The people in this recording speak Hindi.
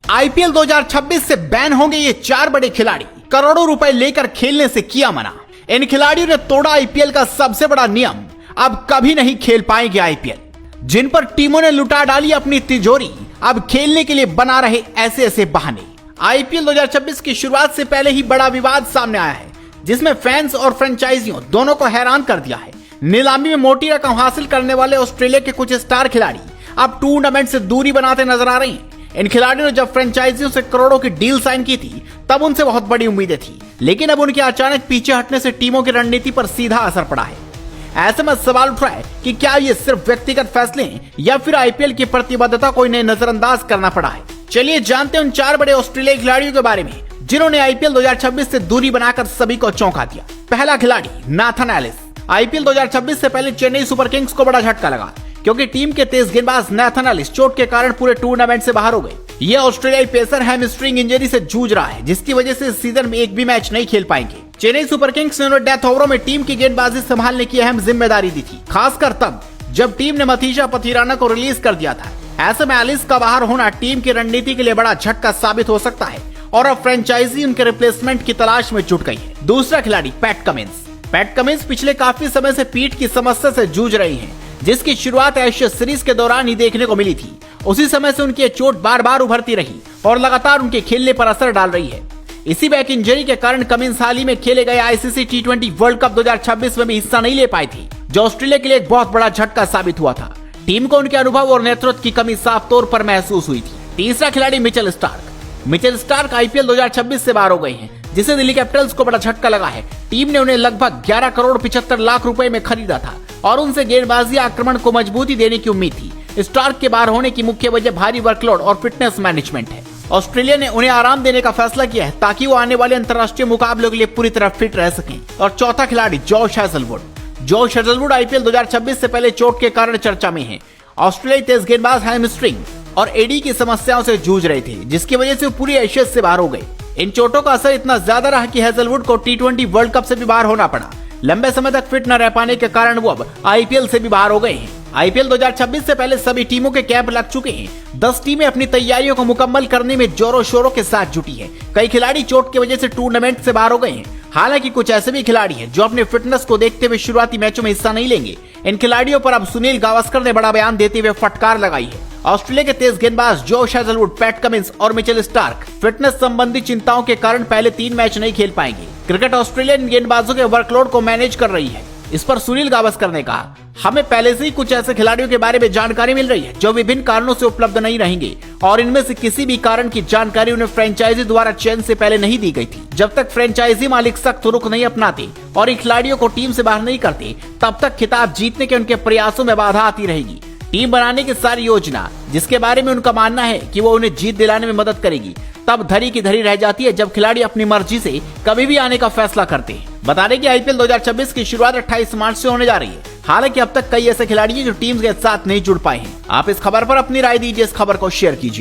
आईपीएल 2026 से बैन होंगे ये 4 बड़े खिलाड़ी। करोड़ों रुपए लेकर खेलने से किया मना। इन खिलाड़ियों ने तोड़ा आईपीएल का सबसे बड़ा नियम। अब कभी नहीं खेल पाएंगे आईपीएल। जिन पर टीमों ने लुटा डाली अपनी तिजोरी, अब खेलने के लिए बना रहे ऐसे ऐसे बहाने। आईपीएल 2026 की शुरुआत से पहले ही बड़ा विवाद सामने आया है, जिसमें फैंस और फ्रेंचाइजियों दोनों को हैरान कर दिया है। नीलामी में मोटी रकम हासिल करने वाले ऑस्ट्रेलिया के कुछ स्टार खिलाड़ी अब टूर्नामेंट से दूरी बनाते नजर आ रहे हैं। इन खिलाड़ियों ने जब फ्रेंचाइजियों से करोड़ों की डील साइन की थी, तब उनसे बहुत बड़ी उम्मीदें थी, लेकिन अब उनके अचानक पीछे हटने से टीमों की रणनीति पर सीधा असर पड़ा है। ऐसे में सवाल उठ रहा है कि क्या ये सिर्फ व्यक्तिगत फैसले हैं या फिर आईपीएल की प्रतिबद्धता को इन्हें नजरअंदाज करना पड़ा है। चलिए जानते हैं उन 4 बड़े ऑस्ट्रेलियाई खिलाड़ियों के बारे में जिन्होंने आईपीएल 2026 से दूरी बनाकर सभी को चौंका दिया। पहला खिलाड़ी नाथन एलिस। आईपीएल 2026 से पहले चेन्नई सुपर किंग्स को बड़ा झटका लगा, क्योंकि टीम के तेज गेंदबाज नाथन एलिस चोट के कारण पूरे टूर्नामेंट से बाहर हो गए। ये ऑस्ट्रेलियाई पेसर हैमस्ट्रिंग इंजरी से जूझ रहा है, जिसकी वजह से इस सीजन में एक भी मैच नहीं खेल पाएंगे। चेन्नई सुपर किंग्स ने उन्हें डेथ ओवरों में टीम की गेंदबाजी संभालने की अहम जिम्मेदारी दी थी, खासकर तब जब टीम ने मथीशा पथिराना को रिलीज कर दिया था। ऐसे में एलिस का बाहर होना टीम की रणनीति के लिए बड़ा झटका साबित हो सकता है और अब फ्रेंचाइजी उनके रिप्लेसमेंट की तलाश में जुट गई है। दूसरा खिलाड़ी पैट कमिंस। पैट कमिंस पिछले काफी समय से पीठ की समस्या से जूझ रही हैं, जिसकी शुरुआत एशेज सीरीज के दौरान ही देखने को मिली थी। उसी समय से उनकी चोट बार बार उभरती रही और लगातार उनके खेलने पर असर डाल रही है। इसी बैक इंजरी के कारण कमिंस हाल ही में खेले गए आईसीसी T20 वर्ल्ड कप 2026 में भी हिस्सा नहीं ले पाए थे, जो ऑस्ट्रेलिया के लिए एक बहुत बड़ा झटका साबित हुआ था। टीम को उनके अनुभव और नेतृत्व की कमी साफ तौर पर महसूस हुई थी। तीसरा खिलाड़ी Mitchell Starc. Mitchell Starc IPL 2026 से बाहर हो गए हैं, जिसे दिल्ली कैपिटल्स को बड़ा झटका लगा है। टीम ने उन्हें लगभग 11 करोड़ 75 लाख रुपए में खरीदा था और उनसे गेंदबाजी आक्रमण को मजबूती देने की उम्मीद थी। स्टार्क के बाहर होने की मुख्य वजह भारी वर्कलोड और फिटनेस मैनेजमेंट है। ऑस्ट्रेलिया ने उन्हें आराम देने का फैसला किया है, ताकि वो आने वाले अंतर्राष्ट्रीय मुकाबलों के लिए पूरी तरह फिट रह सकें। और चौथा खिलाड़ी Josh Hazlewood. Josh Hazlewood IPL 2026 से पहले चोट के कारण चर्चा में है। ऑस्ट्रेलियाई तेज गेंदबाज हैमस्ट्रिंग और एडी की समस्याओं से जूझ रहे थे, जिसकी वजह से वो पूरी एशिया से बाहर हो गए। इन चोटों का असर इतना ज्यादा रहा कि हेजलवुड को T20 वर्ल्ड कप से भी बाहर होना पड़ा। लंबे समय तक फिट न रह पाने के कारण वो अब आईपीएल से भी बाहर हो गए हैं। आईपीएल 2026 से पहले सभी टीमों के कैंप लग चुके हैं। 10 टीमें अपनी तैयारियों को मुकम्मल करने में जोरों शोरों के साथ जुटी है। कई खिलाड़ी चोट की वजह से टूर्नामेंट से बाहर हो गए हैं। हालांकि कुछ ऐसे भी खिलाड़ी हैं जो अपने फिटनेस को देखते हुए शुरुआती मैचों में हिस्सा नहीं लेंगे। इन खिलाड़ियों पर अब सुनील गावस्कर ने बड़ा बयान देते हुए फटकार लगाई है। ऑस्ट्रेलिया के तेज गेंदबाज जॉश हेजलवुड, पैट कमिंस और मिचेल स्टार्क फिटनेस संबंधी चिंताओं के कारण पहले 3 मैच नहीं खेल पाएंगे। क्रिकेट ऑस्ट्रेलियन गेंदबाजों के वर्कलोड को मैनेज कर रही है। इस पर सुनील गावस्कर ने कहा, हमें पहले से ही कुछ ऐसे खिलाड़ियों के बारे में जानकारी मिल रही है जो विभिन्न कारणों से उपलब्ध नहीं रहेंगे, और इनमें से किसी भी कारण की जानकारी उन्हें फ्रेंचाइजी द्वारा चयन से पहले नहीं दी गई थी। जब तक फ्रेंचाइजी मालिक सख्त रुख नहीं अपनाते और इन खिलाड़ियों को टीम से बाहर नहीं करते, तब तक खिताब जीतने के उनके प्रयासों में बाधा आती रहेगी। टीम बनाने की सारी योजना, जिसके बारे में उनका मानना है कि वो उन्हें जीत दिलाने में मदद करेगी, तब धरी की धरी रह जाती है जब खिलाड़ी अपनी मर्जी से कभी भी आने का फैसला करते हैं। बता दें कि आईपीएल 2026 की शुरुआत 28 मार्च से होने जा रही है। हालांकि अब तक कई ऐसे खिलाड़ी हैं जो टीम के साथ नहीं जुड़ पाए हैं। आप इस खबर पर अपनी राय दीजिए, इस खबर को शेयर कीजिए।